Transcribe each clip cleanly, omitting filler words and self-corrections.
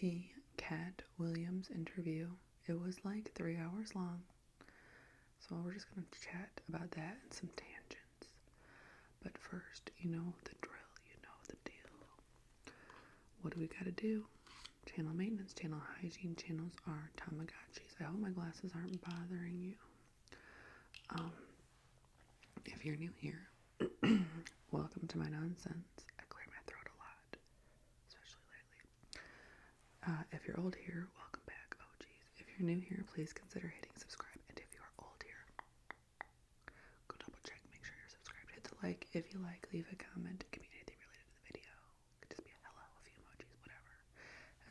the Katt Williams interview. It was like 3 hours long, so we're just going to chat about that and some tangents. But first, you know the drill, you know the deal. What do we got to do? Channel maintenance, channel hygiene. Channels are Tamagotchis. I hope my glasses aren't bothering you. If you're new here, welcome to my nonsense. I clear my throat a lot, especially lately. If you're old here, welcome back. Oh geez. If you're new here, please consider hitting subscribe. And if you are old here, go double check, make sure you're subscribed. Hit the like if you like, leave a comment. It can be anything related to the video. It could just be a hello, a few emojis, whatever.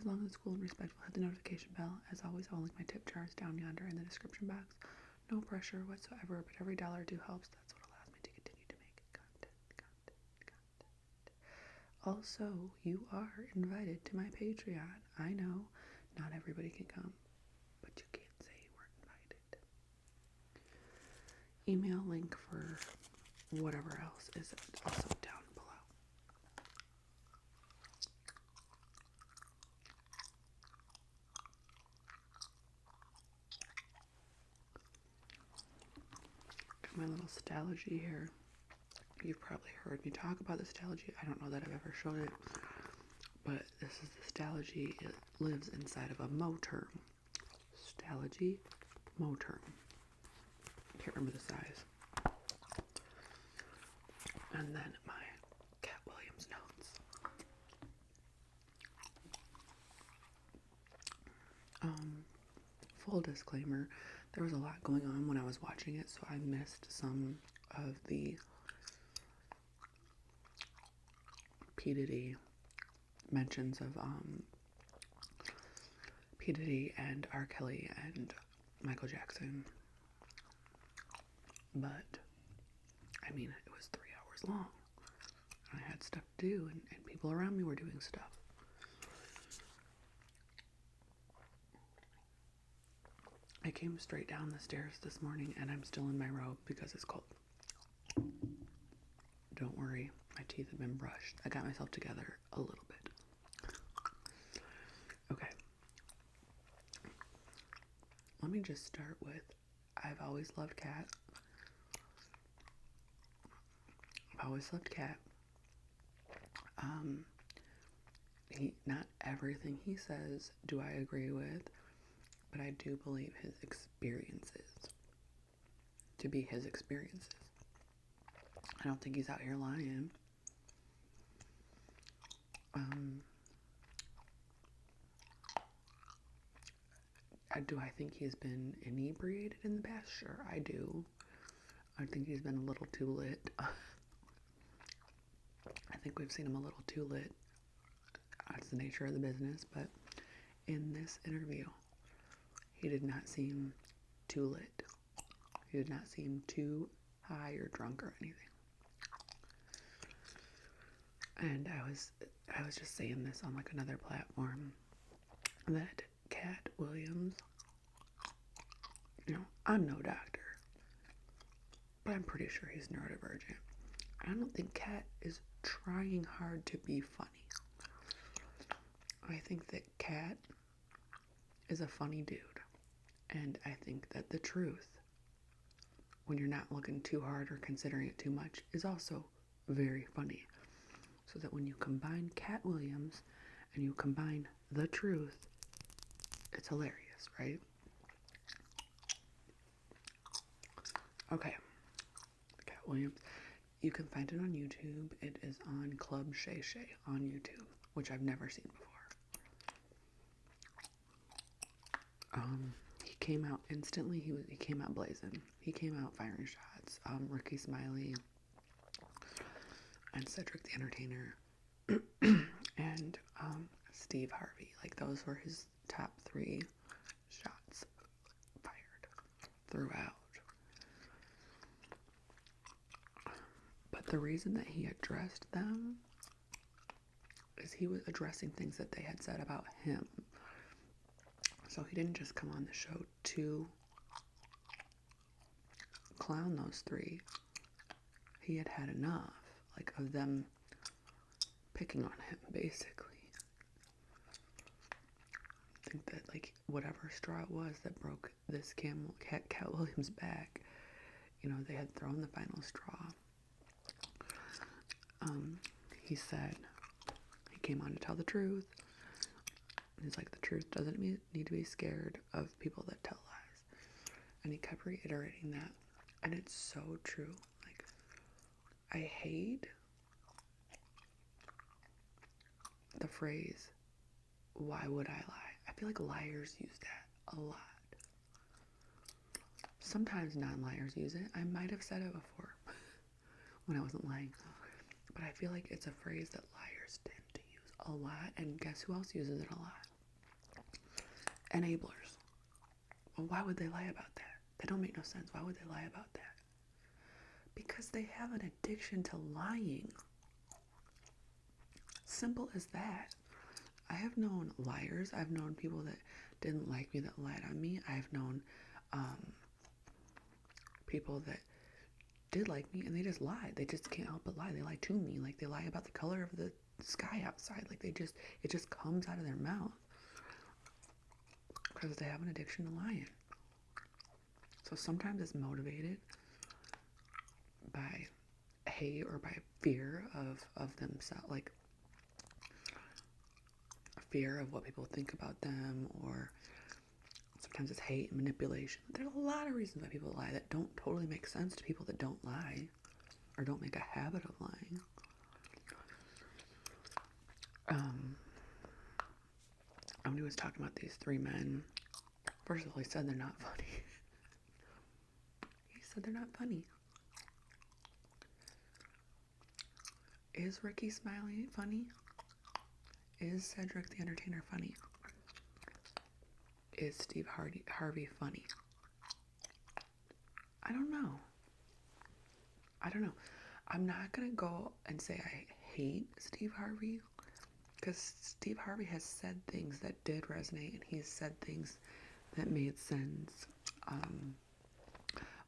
As long as it's cool and respectful, hit the notification bell. As always, I'll link my tip jars down yonder in the description box. No pressure whatsoever, but every dollar or two helps. That's what allows me to continue to make content. Also, you are invited to my Patreon. I know not everybody can come, but you can't say you weren't invited. Email link for whatever else is also down below. Got my little Stalogy here. You've probably heard me talk about the Stalogy. I don't know that I've ever showed it, but this is the Stalogy. It lives inside of a moterm. Stalogy moterm. Can't remember the size. And then my Katt Williams notes. Full disclaimer, there was a lot going on when I was watching it, so I missed some of the P. Diddy mentions of P. Diddy and R. Kelly and Michael Jackson. But, I mean, it was 3 hours long. I had stuff to do, and people around me were doing stuff. I came straight down the stairs this morning, and I'm still in my robe because it's cold. Don't worry, my teeth have been brushed. I got myself together a little bit. Okay. Let me just start with, I've always loved Katt. Not everything he says do I agree with, but I do believe his experiences to be his experiences. I don't think he's out here lying. Do I think he's been inebriated in the past? Sure, I do. I think he's been a little too lit. I think we've seen him a little too lit. That's the nature of the business, but in this interview, he did not seem too lit. He did not seem too high or drunk or anything. And I was just saying this on like another platform that Katt Williams, you know, I'm no doctor, but I'm pretty sure he's neurodivergent. I don't think Katt is trying hard to be funny. I think that Katt is a funny dude, and I think that the truth, when you're not looking too hard or considering it too much, is also very funny. So that when you combine Katt Williams and you combine the truth, it's hilarious, right? Okay. Katt Williams. You can find it on YouTube. It is on Club Shay on YouTube, which I've never seen before. He came out instantly. He came out blazing. He came out firing shots. Ricky Smiley and Cedric the Entertainer and Steve Harvey. Like, those were his top 3 shots fired throughout. But the reason that he addressed them is he was addressing things that they had said about him. So he didn't just come on the show to clown those 3. He had had enough, like, of them picking on him, basically. think that, like, whatever straw it was that broke this Katt Williams' back, you know, they had thrown the final straw. He said he came on to tell the truth. He's like, the truth doesn't need to be scared of people that tell lies. And he kept reiterating that. And it's so true. Like, I hate the phrase, why would I lie? I feel like liars use that a lot. Sometimes non-liars use it. I might have said it before when I wasn't lying. But I feel like it's a phrase that liars tend to use a lot. And guess who else uses it a lot? Enablers. Well, why would they lie about that? That don't make no sense. Why would they lie about that? Because they have an addiction to lying. Simple as that. I have known liars. I've known people that didn't like me that lied on me. I've known people that did like me and they just lied. They just can't help but lie. They lie to me. Like, they lie about the color of the sky outside. Like, it just comes out of their mouth because they have an addiction to lying. So sometimes it's motivated by hate or by fear of themselves, like fear of what people think about them, or sometimes it's hate and manipulation. There's a lot of reasons why people lie that don't totally make sense to people that don't lie or don't make a habit of lying. When he was talking about these three men, first of all, he said they're not funny. He said they're not funny. Is Ricky Smiley funny? Is Cedric the Entertainer funny? Is Steve Harvey funny? I don't know. I'm not going to go and say I hate Steve Harvey, because Steve Harvey has said things that did resonate, and he's said things that made sense.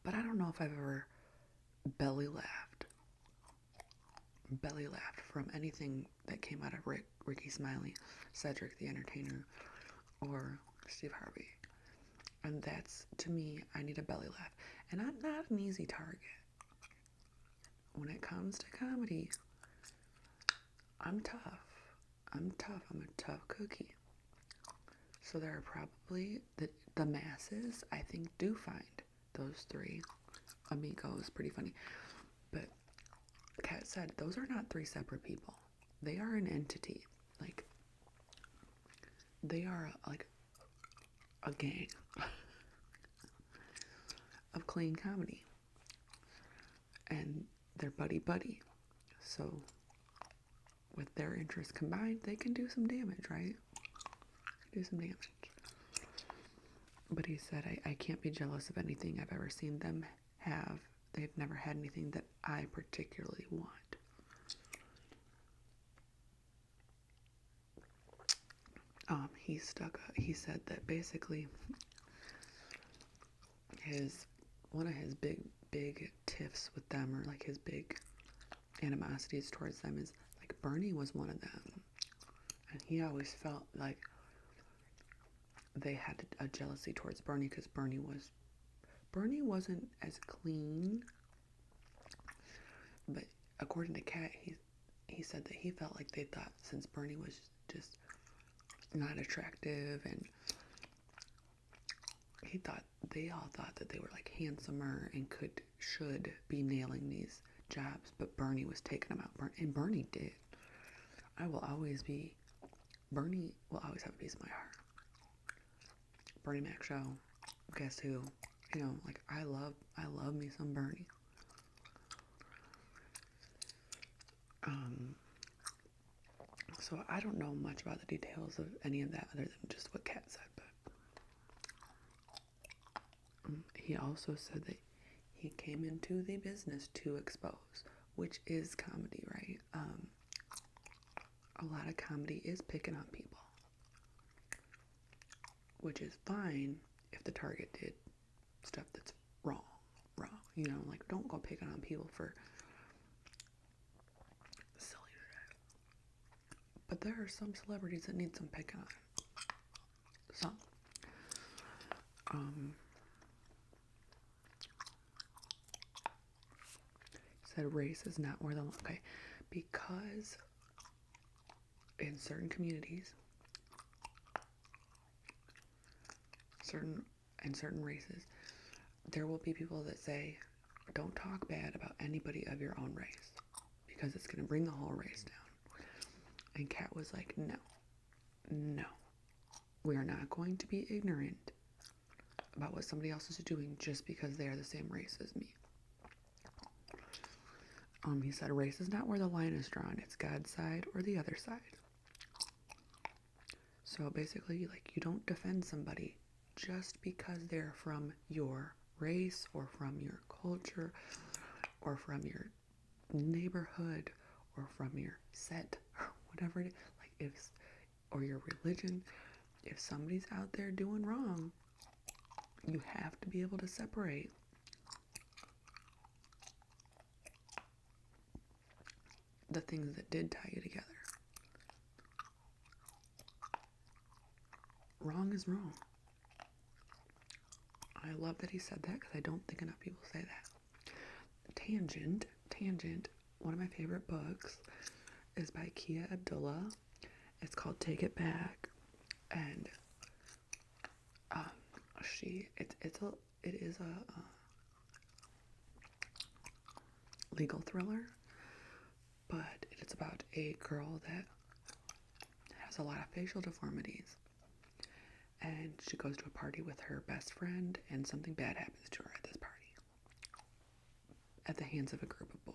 But I don't know if I've ever belly laughed from anything that came out of Ricky Smiley, Cedric the Entertainer, or Steve Harvey. And that's, to me, I need a belly laugh. And I'm not an easy target. When it comes to comedy, I'm tough. I'm a tough cookie. So there are probably the masses, I think, do find those three amigos pretty funny. But Katt said those are not three separate people. They are an entity. Like, they are like a gang of clean comedy. And they're buddy. So with their interests combined, they can do some damage, right? But he said, I can't be jealous of anything I've ever seen them have. They've never had anything that I particularly want. He said that basically one of his big tiffs with them, or like his big animosities towards them, is like Bernie was one of them. And he always felt like they had a jealousy towards Bernie because Bernie wasn't as clean. But according to Katt, he said that he felt like they thought, since Bernie was just not attractive, and they all thought that they were like handsomer and should be nailing these jobs, but Bernie was taking them out. And Bernie did. Bernie will always have a piece of my heart. Bernie Mac show, guess who? You know, like, I love me some Bernie. So I don't know much about the details of any of that other than just what Katt said, but he also said that he came into the business to expose, which is comedy, right? A lot of comedy is picking on people, which is fine if the target did stuff that's wrong, you know, like, don't go picking on people for silly shit. But there are some celebrities that need some picking on. So, said race is not where the, okay, because in certain communities, certain races, there will be people that say, don't talk bad about anybody of your own race because it's going to bring the whole race down. And Katt was like, no, we are not going to be ignorant about what somebody else is doing just because they are the same race as me. He said, race is not where the line is drawn. It's God's side or the other side. So basically, like, you don't defend somebody just because they're from your race or from your culture or from your neighborhood or from your set or whatever it is, like, or your religion. If somebody's out there doing wrong, you have to be able to separate the things that did tie you together. Wrong is wrong. I love that he said that because I don't think enough people say that. Tangent. One of my favorite books is by Katt Abdullah. It's called Take It Back, and it is a legal thriller, but it's about a girl that has a lot of facial deformities, and she goes to a party with her best friend, and something bad happens to her at this party at the hands of a group of boys.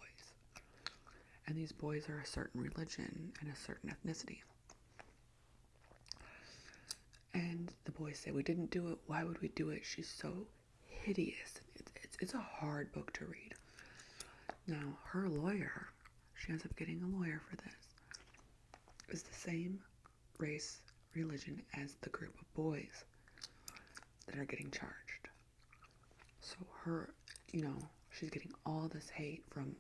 And these boys are a certain religion and a certain ethnicity. And the boys say, we didn't do it. Why would we do it? She's so hideous. It's a hard book to read. Now, her lawyer, she ends up getting a lawyer for this, is the same race, religion as the group of boys that are getting charged. So her, she's getting all this hate from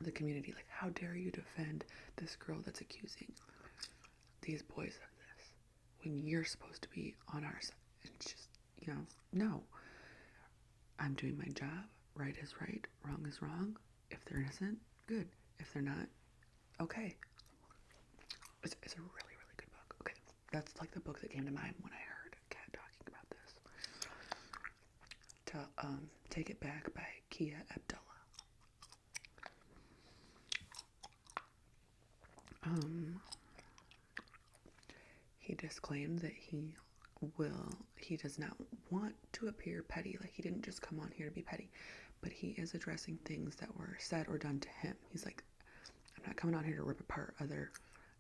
the community. Like, how dare you defend this girl that's accusing these boys of this when you're supposed to be on our side? And just, no. I'm doing my job. Right is right. Wrong is wrong. If they're innocent, good. If they're not, okay. It's a really, really good book. Okay. That's like the book that came to mind when I heard Katt talking about this. Take It Back by Katt Abdullah. He disclaimed that he does not want to appear petty. Like, he didn't just come on here to be petty, but he is addressing things that were said or done to him. He's like, I'm not coming on here to rip apart other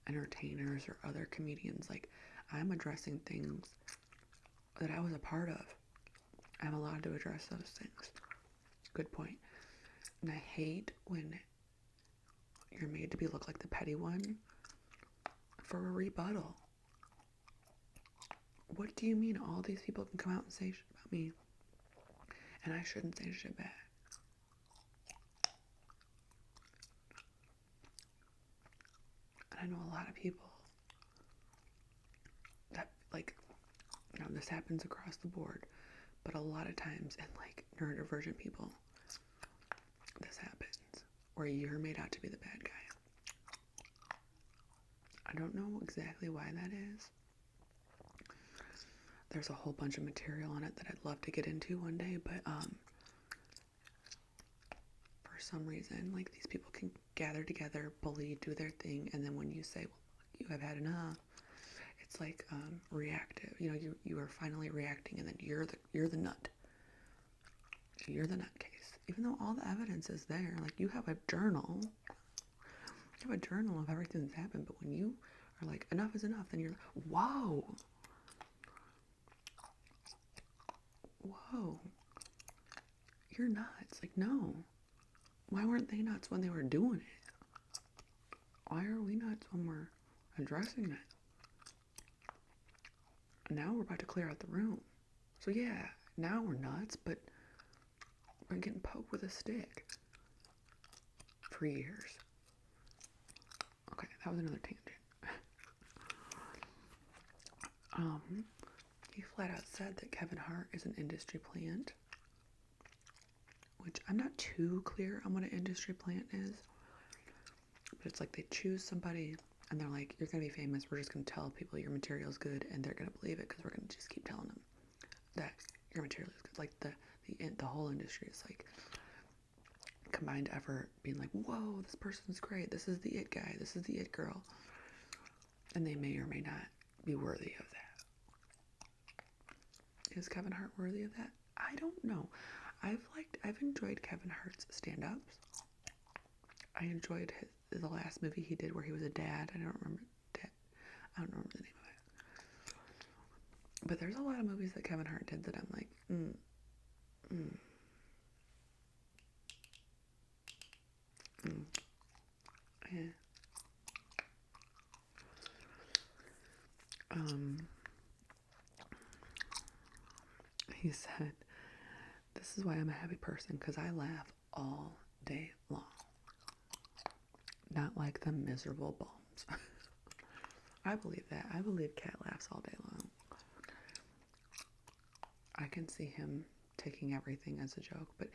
entertainers or other comedians. Like, I'm addressing things that I was a part of. I'm allowed to address those things. Good point. And I hate when you're made to be look like the petty one for a rebuttal. What do you mean all these people can come out and say shit about me and I shouldn't say shit back? And I know a lot of people that, like, this happens across the board, but a lot of times in, like, neurodivergent people, this happens, where you're made out to be the bad guy. I don't know exactly why that is. There's a whole bunch of material on it that I'd love to get into one day, but for some reason, like, these people can gather together, bully, do their thing, and then when you say, well, you have had enough, it's like reactive. You are finally reacting, and then you're the nut. You're the nutcase. Even though all the evidence is there, like, you have a journal. You have a journal of everything that's happened, but when you are like, enough is enough, then you're like, whoa, you're nuts. Like, no. Why weren't they nuts when they were doing it? Why are we nuts when we're addressing it? Now we're about to clear out the room. So yeah, now we're nuts, but we're getting poked with a stick for years. Okay, that was another tangent. he flat out said that Kevin Hart is an industry plant, which I'm not too clear on what an industry plant is, but it's like they choose somebody and they're like, you're going to be famous, we're just going to tell people your material is good, and they're going to believe it because we're going to just keep telling them that your material is good. Like the whole industry is like combined effort being like, whoa, this person's great, this is the it guy, this is the it girl, and they may or may not be worthy of that. Is Kevin Hart worthy of that? I don't know. I've enjoyed Kevin Hart's stand-ups. I enjoyed the last movie he did where he was a dad. I don't remember the name of it. But there's a lot of movies that Kevin Hart did that I'm like, yeah. He said, this is why I'm a happy person, because I laugh all day long. Not like the miserable bums. I believe that. I believe Katt laughs all day long. I can see him taking everything as a joke, but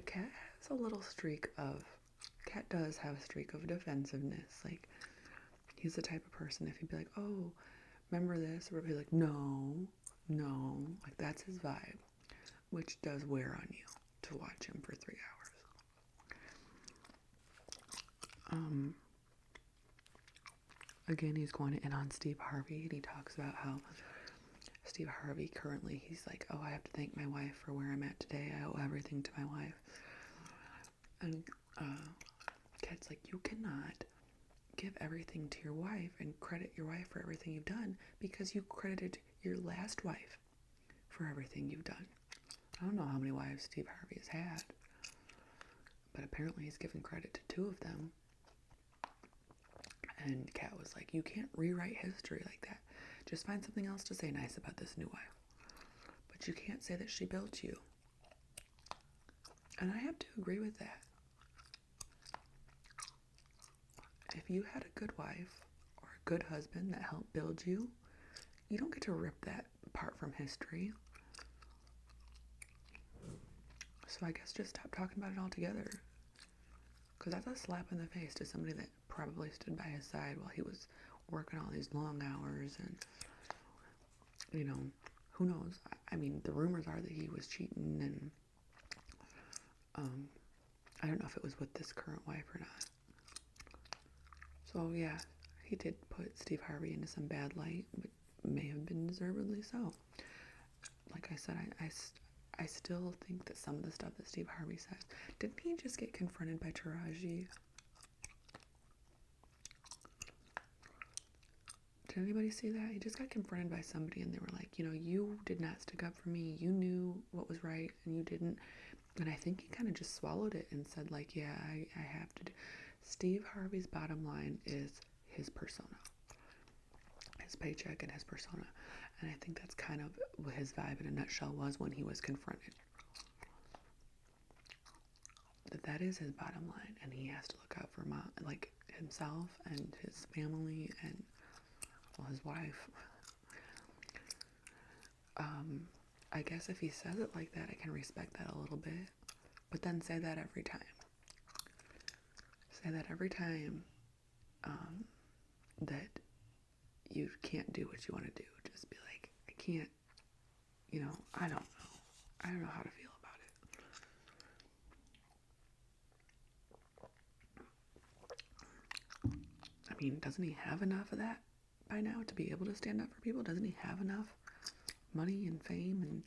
Katt has a little streak of, Katt does have a streak of defensiveness. Like, he's the type of person, if he'd be like, oh, remember this? Or he'd be like, no. Like, that's his vibe, which does wear on you to watch him for 3 hours. Again, he's going in on Steve Harvey, and he talks about how Steve Harvey currently, he's like, oh, I have to thank my wife for where I'm at today. I owe everything to my wife. And Katt's like, you cannot give everything to your wife and credit your wife for everything you've done, because you credited your last wife for everything you've done. I don't know how many wives Steve Harvey has had, but apparently he's given credit to 2 of them. And Katt was like, you can't rewrite history like that. Just find something else to say nice about this new wife. But you can't say that she built you. And I have to agree with that. If you had a good wife or a good husband that helped build you, you don't get to rip that apart from history. So I guess just stop talking about it altogether. Because that's a slap in the face to somebody that probably stood by his side while he was working all these long hours. And, you know, who knows? I mean, the rumors are that he was cheating, and I don't know if it was with this current wife or not. So, yeah, he did put Steve Harvey into some bad light, but may have been deservedly so. Like I said, I still think that some of the stuff that Steve Harvey says, didn't he just get confronted by Taraji? Did anybody see that? He just got confronted by somebody, and they were like, you know, you did not stick up for me. You knew what was right, and you didn't. And I think he kind of just swallowed it and said, like, yeah, I have to do. Steve Harvey's bottom line is his persona, his paycheck and his persona. And I think that's kind of what his vibe in a nutshell was when he was confronted. That is his bottom line, and he has to look out for like himself and his family and, well, his wife. I guess if he says it like that, I can respect that a little bit. But then say that every time. Say that every time that you can't do what you want to do. Just be like, I can't, you know, I don't know. I don't know how to feel about it. I mean, doesn't he have enough of that by now to be able to stand up for people? Doesn't he have enough money and fame? And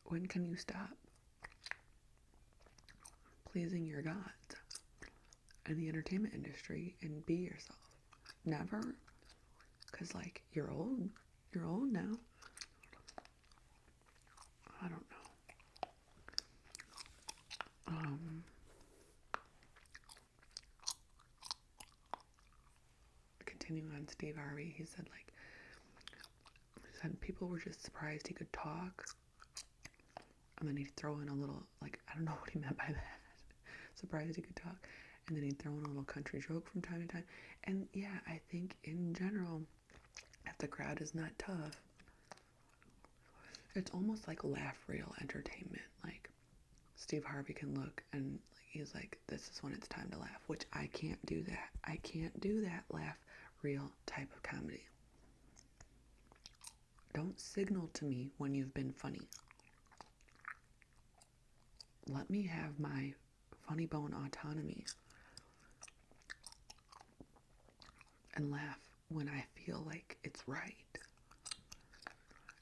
when can you stop pleasing your gods in the entertainment industry and be yourself? Never. Because, like, you're old now. I don't know. Continuing on Steve Harvey, he said people were just surprised he could talk. And then he'd throw in a little, like, I don't know what he meant by that. Surprised he could talk. and then he'd throw in a little country joke from time to time. And yeah, I think in general, if the crowd is not tough, it's almost like laugh reel entertainment. Like Steve Harvey can look and he's like, this is when it's time to laugh, which I can't do that. I can't do that laugh reel type of comedy. Don't signal to me when you've been funny. Let me have my funny bone autonomy and laugh when I feel like it's right.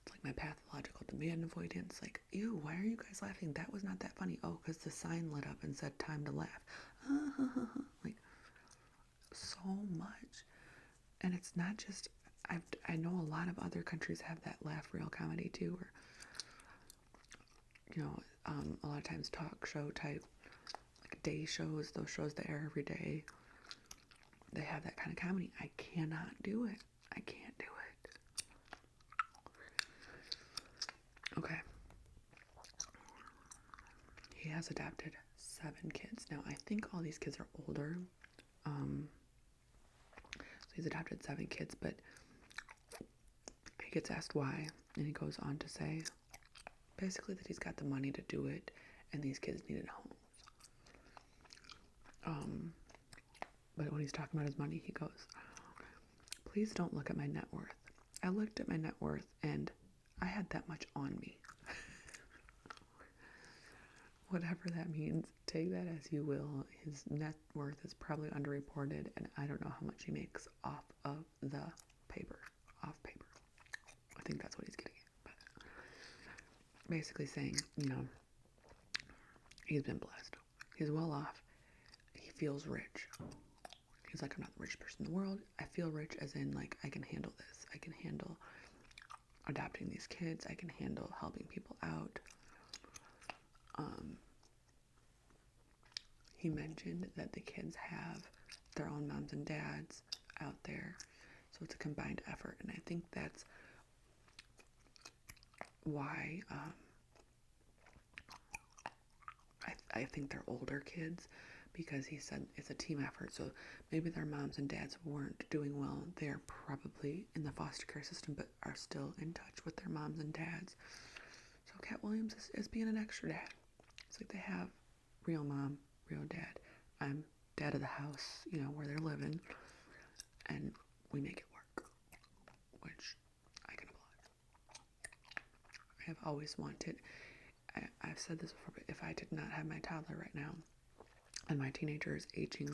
It's like my pathological demand avoidance. Like, ew, why are you guys laughing? That was not that funny. Oh, because the sign lit up and said time to laugh. Like, so much. And it's not just, I know a lot of other countries have that laugh reel comedy too, where, you know, a lot of times talk show type, like day shows, those shows that air every day, they have that kind of comedy. I cannot do it. I can't do it. Okay. He has adopted 7 kids. Now, I think all these kids are older. So he's adopted 7 kids, but he gets asked why, and he goes on to say, basically that he's got the money to do it, and these kids needed homes. But when he's talking about his money, he goes, please don't look at my net worth. I looked at my net worth, and I had that much on me. Whatever that means, take that as you will. His net worth is probably underreported, and I don't know how much he makes off of the paper. Off paper. I think that's what he's getting at. But basically saying, you know, he's been blessed. He's well off. He feels rich. He's like, I'm not the richest person in the world. I feel rich as in, like, I can handle this. I can handle adopting these kids. I can handle helping people out. He mentioned that the kids have their own moms and dads out there. So it's a combined effort. And I think that's why I think they're older kids, because he said it's a team effort. So maybe their moms and dads weren't doing well. They're probably in the foster care system, but are still in touch with their moms and dads. So Katt Williams is being an extra dad. It's like they have real mom, real dad. I'm dad of the house, you know, where they're living, and we make it work, which I can applaud. I have always wanted, I've said this before, but if I did not have my toddler right now, and my teenager is aging,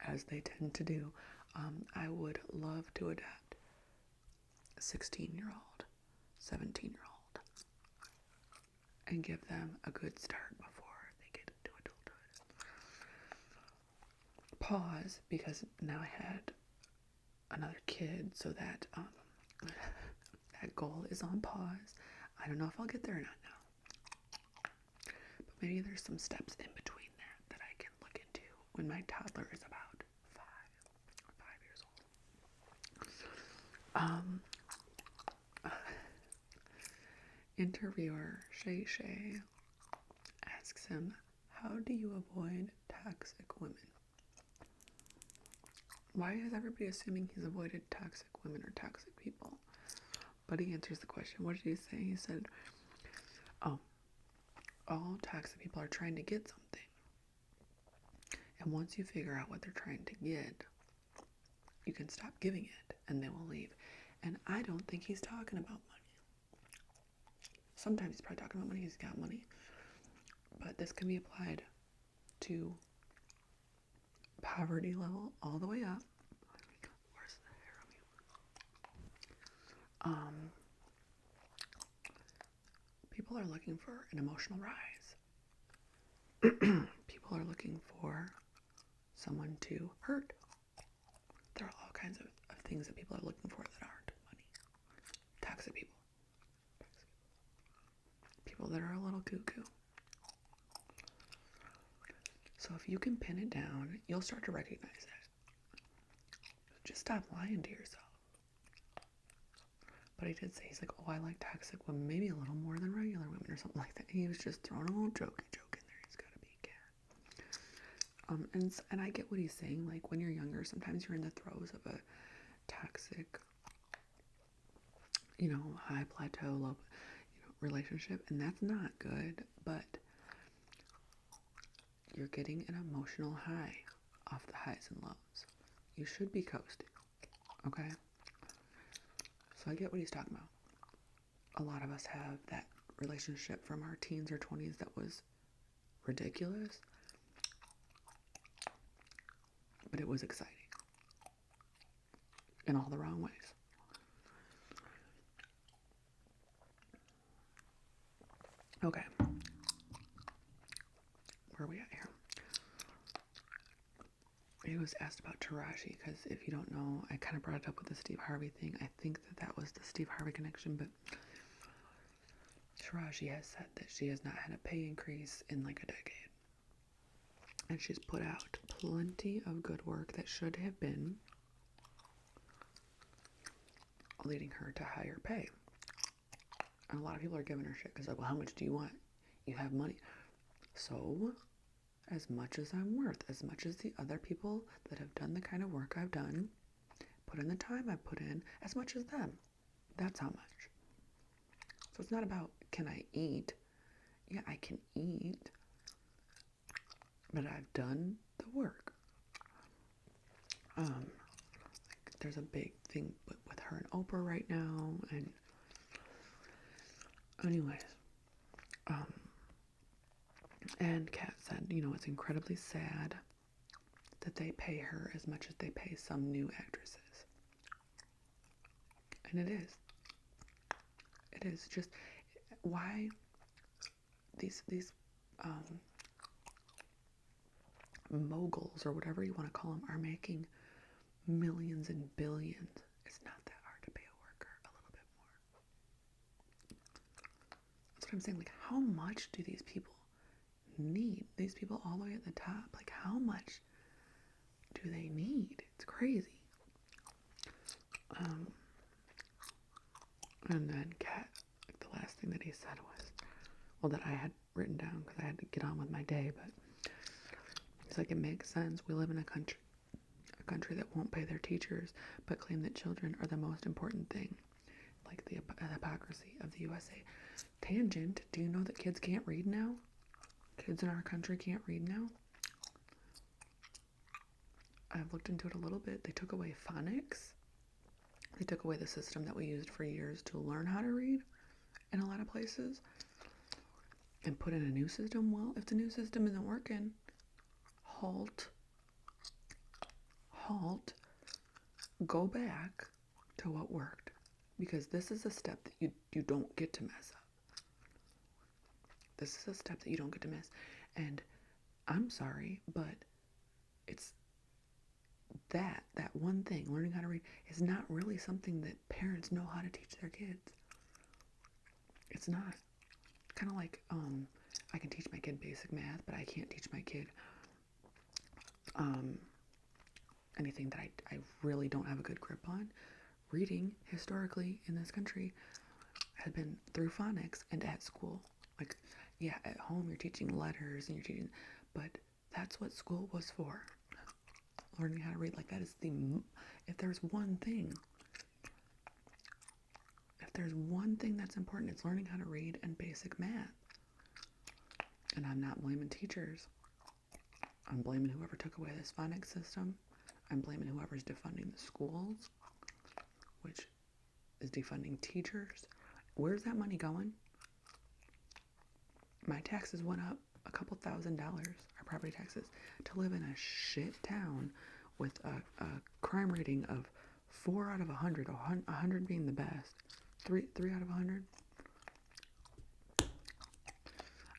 as they tend to do, I would love to adopt a 16-year-old, 17-year-old, and give them a good start before they get into adulthood. Pause, because now I had another kid, so that that goal is on pause. I don't know if I'll get there or not now, but maybe there's some steps in between that I can look into when my toddler is about 5 years old. Interviewer Shay asks him, how do you avoid toxic women? Why is everybody assuming he's avoided toxic women or toxic people? But he answers the question. What did he say? He said, oh, all toxic people are trying to get something. And once you figure out what they're trying to get, you can stop giving it and they will leave. And I don't think he's talking about money. Sometimes he's probably talking about money. He's got money. But this can be applied to poverty level all the way up. Where's the hair on me? People are looking for an emotional rise. People are looking for someone to hurt. There are all kinds of things that people are looking for that aren't money. Toxic people. People that are a little cuckoo. So if you can pin it down, you'll start to recognize it. Just stop lying to yourself. But he did say, he's like, oh, I like toxic women, maybe a little more than regular women or something like that. And he was just throwing a little jokey joke in there. He's got to be a cat. And I get what he's saying. Like, when you're younger, sometimes you're in the throes of a toxic, high plateau, low, relationship, and that's not good, but you're getting an emotional high off the highs and lows. You should be coasting, okay? So I get what he's talking about. A lot of us have that relationship from our teens or 20s that was ridiculous, but it was exciting in all the wrong ways. Okay. Where are we at here? He was asked about Taraji, because if you don't know, I kind of brought it up with the Steve Harvey thing. I think that was the Steve Harvey connection, but Taraji has said that she has not had a pay increase in like a decade. And she's put out plenty of good work that should have been leading her to higher pay. And a lot of people are giving her shit because, like, well, how much do you want? You have money. So, as much as I'm worth, as much as the other people that have done the kind of work I've done, put in the time I've put in, as much as them. That's how much. So it's not about, can I eat? Yeah, I can eat, but I've done the work. There's a big thing with her and Oprah right now, and anyways, and Katt said, it's incredibly sad that they pay her as much as they pay some new actresses. And it is. It is just, why these moguls, or whatever you want to call them, are making millions and billions. It's not that hard to pay a worker a little bit more. That's what I'm saying. Like, how much do these people need? These people all the way at the top, like, how much do they need? It's crazy. And then Katt, like, the last thing that he said was, well, that I had written down because I had to get on with my day, but he's like, it makes sense. We live in a country that won't pay their teachers, but claim that children are the most important thing. Like the hypocrisy of the USA. Tangent, do you know that kids can't read now? Kids in our country can't read now? I've looked into it a little bit. They took away phonics. They took away the system that we used for years to learn how to read in a lot of places, and put in a new system. Well, if the new system isn't working, halt, go back to what worked, because this is a step that you don't get to mess up. This is a step that you don't get to miss. And I'm sorry, but it's that one thing, learning how to read, is not really something that parents know how to teach their kids. It's not. Kind of like, I can teach my kid basic math, but I can't teach my kid anything that I really don't have a good grip on. Reading, historically, in this country, has been through phonics and at school. Like, yeah, at home you're teaching letters and you're teaching, but that's what school was for. Learning how to read. Like, that is if there's one thing that's important, it's learning how to read and basic math. And I'm not blaming teachers. I'm blaming whoever took away this phonics system. I'm blaming whoever's defunding the schools, which is defunding teachers. Where's that money going? My taxes went up a couple $1,000s, our property taxes, to live in a shit town with a crime rating of 4 out of 100, 100 being the best. 3 out of 100.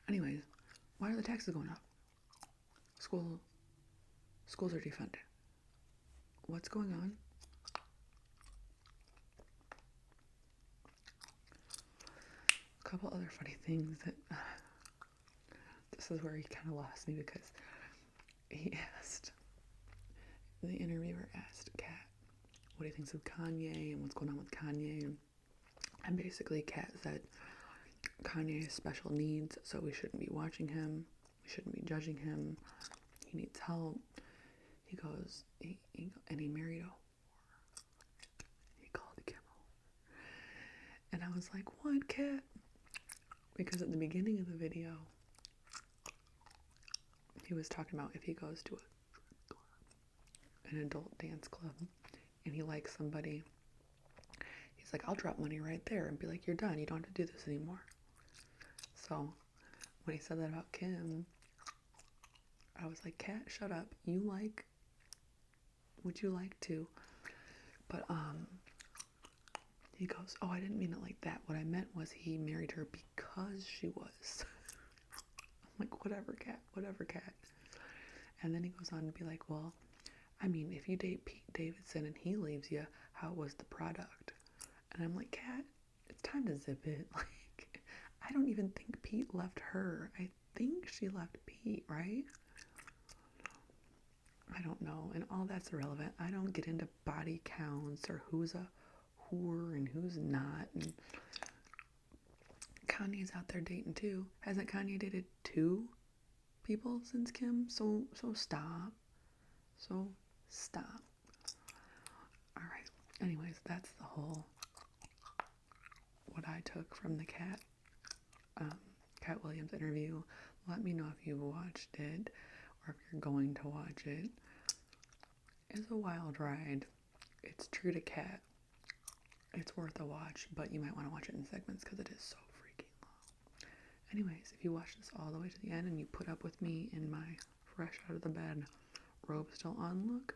Anyways, why are the taxes going up? Schools are defunded. What's going on? A couple other funny things that this is where he kind of lost me, because the interviewer asked Katt what he thinks of Kanye and what's going on with Kanye, and basically Katt said Kanye has special needs, so we shouldn't be watching him, we shouldn't be judging him, He needs help. He goes, and he married a whore. He called Kim a whore. And I was like, what, Katt? Because at the beginning of the video, he was talking about if he goes to an adult dance club and he likes somebody, he's like, I'll drop money right there and be like, you're done. You don't have to do this anymore. So when he said that about Kim, I was like, Katt, shut up. Would you like to? But he goes, oh, I didn't mean it like that. What I meant was he married her because she was. I'm like, whatever, Katt. And then he goes on to be like, well, I mean, if you date Pete Davidson and he leaves you, how was the product? And I'm like, Katt, it's time to zip it. Like, I don't even think Pete left her. I think she left Pete, right? I don't know. And all that's irrelevant. I don't get into body counts or who's a whore and who's not. And Kanye's out there dating too. Hasn't Kanye dated 2 people since Kim? So stop. So stop. All right. Anyways, that's the whole what I took from the Katt Williams interview. Let me know if you've watched it or if you're going to watch it. It's a wild ride. It's true to Katt. It's worth a watch, but you might want to watch it in segments because it is so freaking long. Anyways, if you watch this all the way to the end and you put up with me in my fresh out of the bed robe still on look,